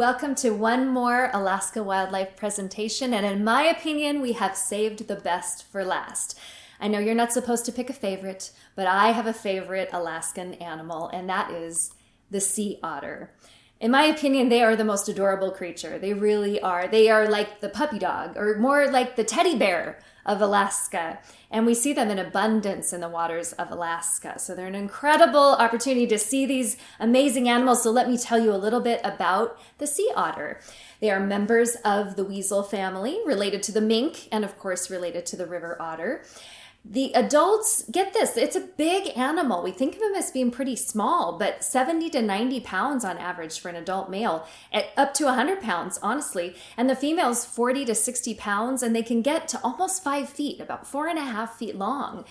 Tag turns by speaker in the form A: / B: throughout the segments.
A: Welcome to one more Alaska wildlife presentation, and in my opinion, we have saved the best for last. I know you're not supposed to pick a favorite, but I have a favorite Alaskan animal, and that is the sea otter. In my opinion, they are the most adorable creature. They really are. They are like the puppy dog, or more like the teddy bear of Alaska. And we see them in abundance in the waters of Alaska. So they're an incredible opportunity to see these amazing animals. So let me tell you a little bit about the sea otter. They are members of the weasel family, related to the mink, and of course related to the river otter. The adults, get this, it's a big animal. We think of them as being pretty small, but 70 to 90 pounds on average for an adult male, at up to 100 pounds, honestly. And the females, 40 to 60 pounds, and they can get to almost 5 feet, about 4.5 feet long.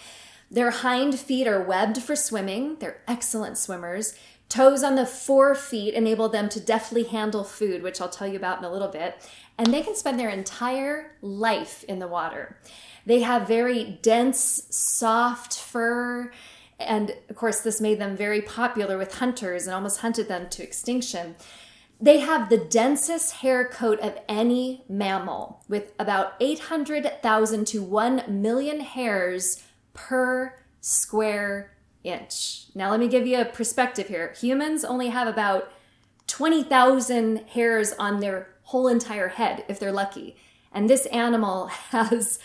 A: Their hind feet are webbed for swimming. They're excellent swimmers. Toes on the 4 feet enable them to deftly handle food, which I'll tell you about in a little bit. And they can spend their entire life in the water. They have very dense, soft fur, and of course this made them very popular with hunters and almost hunted them to extinction. They have the densest hair coat of any mammal, with about 800,000 to 1 million hairs per square inch. Now let me give you a perspective here. Humans only have about 20,000 hairs on their whole entire head, if they're lucky. And this animal has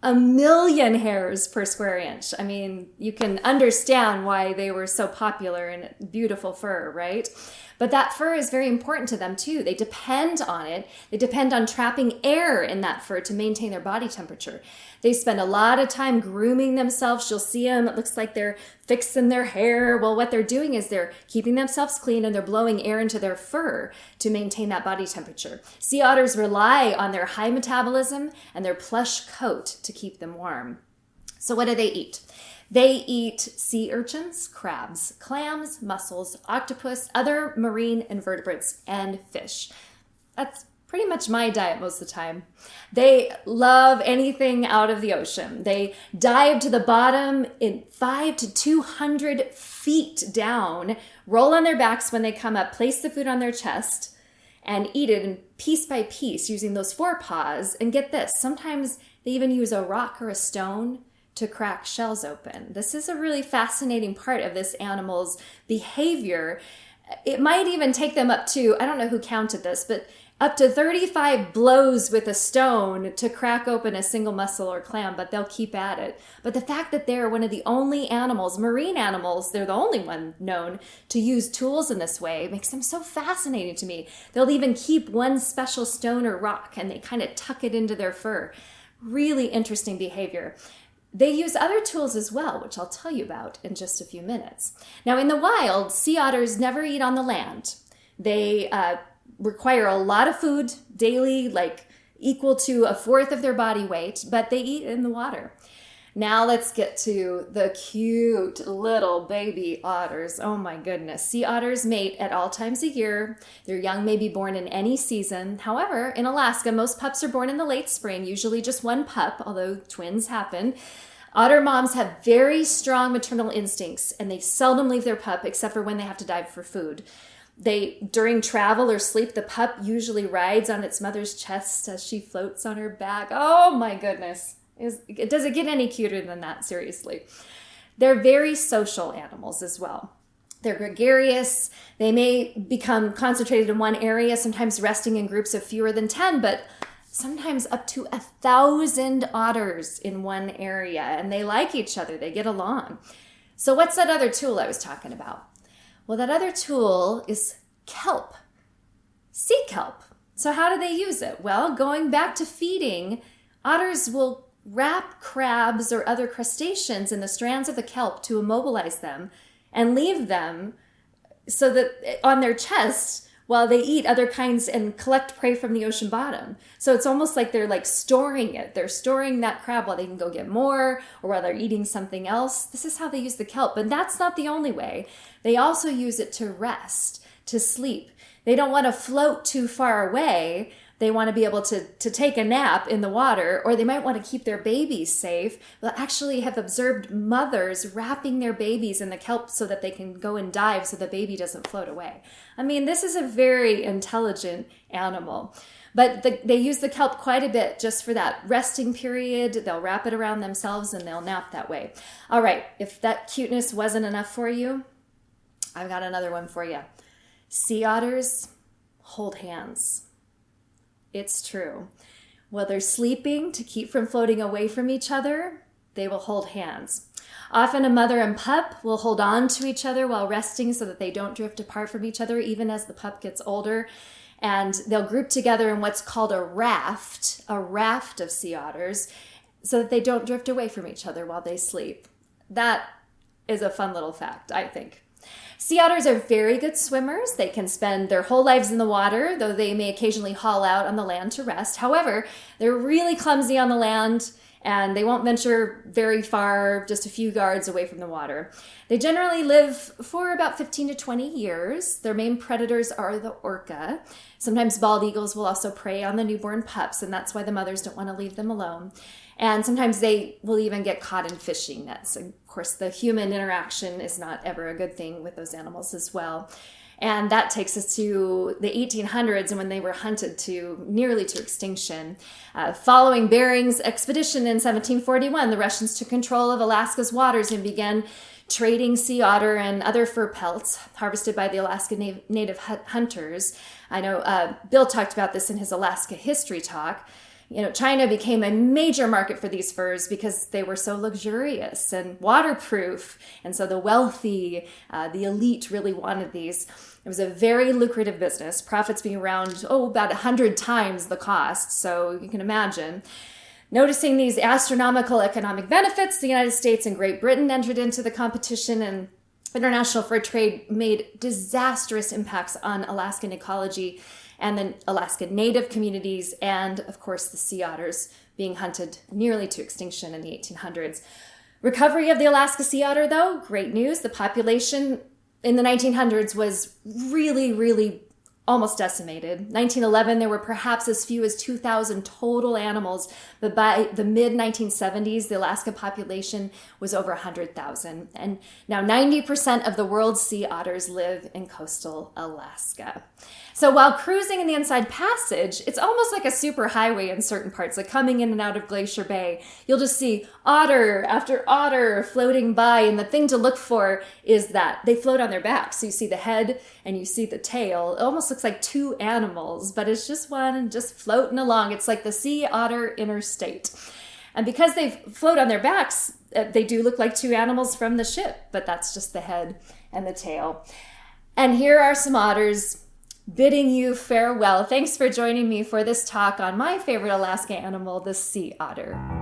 A: 1 million hairs per square inch. I mean, you can understand why they were so popular and beautiful fur, right? But that fur is very important to them too. They depend on it. They depend on trapping air in that fur to maintain their body temperature. They spend a lot of time grooming themselves. You'll see them, it looks like they're fixing their hair. Well, what they're doing is they're keeping themselves clean and they're blowing air into their fur to maintain that body temperature. Sea otters rely on their high metabolism and their plush coat to keep them warm. So what do they eat? They eat sea urchins, crabs, clams, mussels, octopus, other marine invertebrates, and fish. That's pretty much my diet most of the time. They love anything out of the ocean. They dive to the bottom in 5 to 200 feet down, roll on their backs when they come up, place the food on their chest, and eat it in piece by piece using those forepaws. And get this, sometimes they even use a rock or a stone to crack shells open. This is a really fascinating part of this animal's behavior. It might even take them up to, I don't know who counted this, but up to 35 blows with a stone to crack open a single mussel or clam, but they'll keep at it. But the fact that they're one of the only animals, marine animals, they're the only one known to use tools in this way, makes them so fascinating to me. They'll even keep one special stone or rock and they kind of tuck it into their fur. Really interesting behavior. They use other tools as well, which I'll tell you about in just a few minutes. Now, in the wild, sea otters never eat on the land. They require a lot of food daily, like equal to 1/4 of their body weight, but they eat in the water. Now let's get to the cute little baby otters. Oh my goodness. Sea otters mate at all times a year. Their young may be born in any season. However, in Alaska, most pups are born in the late spring, usually just one pup, although twins happen. Otter moms have very strong maternal instincts and they seldom leave their pup except for when they have to dive for food. During travel or sleep, the pup usually rides on its mother's chest as she floats on her back. Oh my goodness. Does it get any cuter than that? Seriously. They're very social animals as well. They're gregarious. They may become concentrated in one area, sometimes resting in groups of fewer than 10, but sometimes up to 1,000 otters in one area. And they like each other. They get along. So what's that other tool I was talking about? Well, that other tool is kelp, sea kelp. So how do they use it? Well, going back to feeding, otters will wrap crabs or other crustaceans in the strands of the kelp to immobilize them and leave them so that on their chest while they eat other kinds and collect prey from the ocean bottom. So it's almost like they're like storing it. They're storing that crab while they can go get more or while they're eating something else. This is how they use the kelp, but that's not the only way. They also use it to rest, to sleep. They don't want to float too far away. they want to be able to take a nap in the water, or they might want to keep their babies safe. They'll actually have observed mothers wrapping their babies in the kelp so that they can go and dive so the baby doesn't float away. I mean, this is a very intelligent animal. But they use the kelp quite a bit just for that resting period. They'll wrap it around themselves and they'll nap that way. All right, if that cuteness wasn't enough for you, I've got another one for you. Sea otters hold hands. It's true. While they're sleeping to keep from floating away from each other, they will hold hands. Often a mother and pup will hold on to each other while resting so that they don't drift apart from each other, even as the pup gets older. And they'll group together in what's called a raft of sea otters, so that they don't drift away from each other while they sleep. That is a fun little fact, I think. Sea otters are very good swimmers. They can spend their whole lives in the water, though they may occasionally haul out on the land to rest. However, they're really clumsy on the land, and they won't venture very far, just a few yards away from the water. They generally live for about 15 to 20 years. Their main predators are the orca. Sometimes bald eagles will also prey on the newborn pups, and that's why the mothers don't want to leave them alone. And sometimes they will even get caught in fishing nets. And of course, the human interaction is not ever a good thing with those animals as well. And that takes us to the 1800s, and when they were hunted to nearly to extinction. Following Bering's expedition in 1741, the Russians took control of Alaska's waters and began trading sea otter and other fur pelts harvested by the Alaska native hunters. I know Bill talked about this in his Alaska history talk. You know, China became a major market for these furs because they were so luxurious and waterproof. And so the wealthy, the elite really wanted these. It was a very lucrative business, profits being around, about 100 times the cost. So you can imagine. Noticing these astronomical economic benefits, the United States and Great Britain entered into the competition, and international fur trade made disastrous impacts on Alaskan ecology and the Alaskan native communities, and of course the sea otters being hunted nearly to extinction in the 1800s. Recovery of the Alaska sea otter, though, great news. The population in the 1900s was really almost decimated. 1911, there were perhaps as few as 2,000 total animals, but by the mid-1970s, the Alaska population was over 100,000. And now 90% of the world's sea otters live in coastal Alaska. So while cruising in the Inside Passage, it's almost like a super highway in certain parts, like coming in and out of Glacier Bay. You'll just see otter after otter floating by, and the thing to look for is that they float on their backs. So you see the head and you see the tail. It almost looks like two animals, but it's just one just floating along. It's like the Sea Otter Interstate. And because they float on their backs, they do look like two animals from the ship, but that's just the head and the tail. And here are some otters bidding you farewell. Thanks for joining me for this talk on my favorite Alaska animal, the sea otter.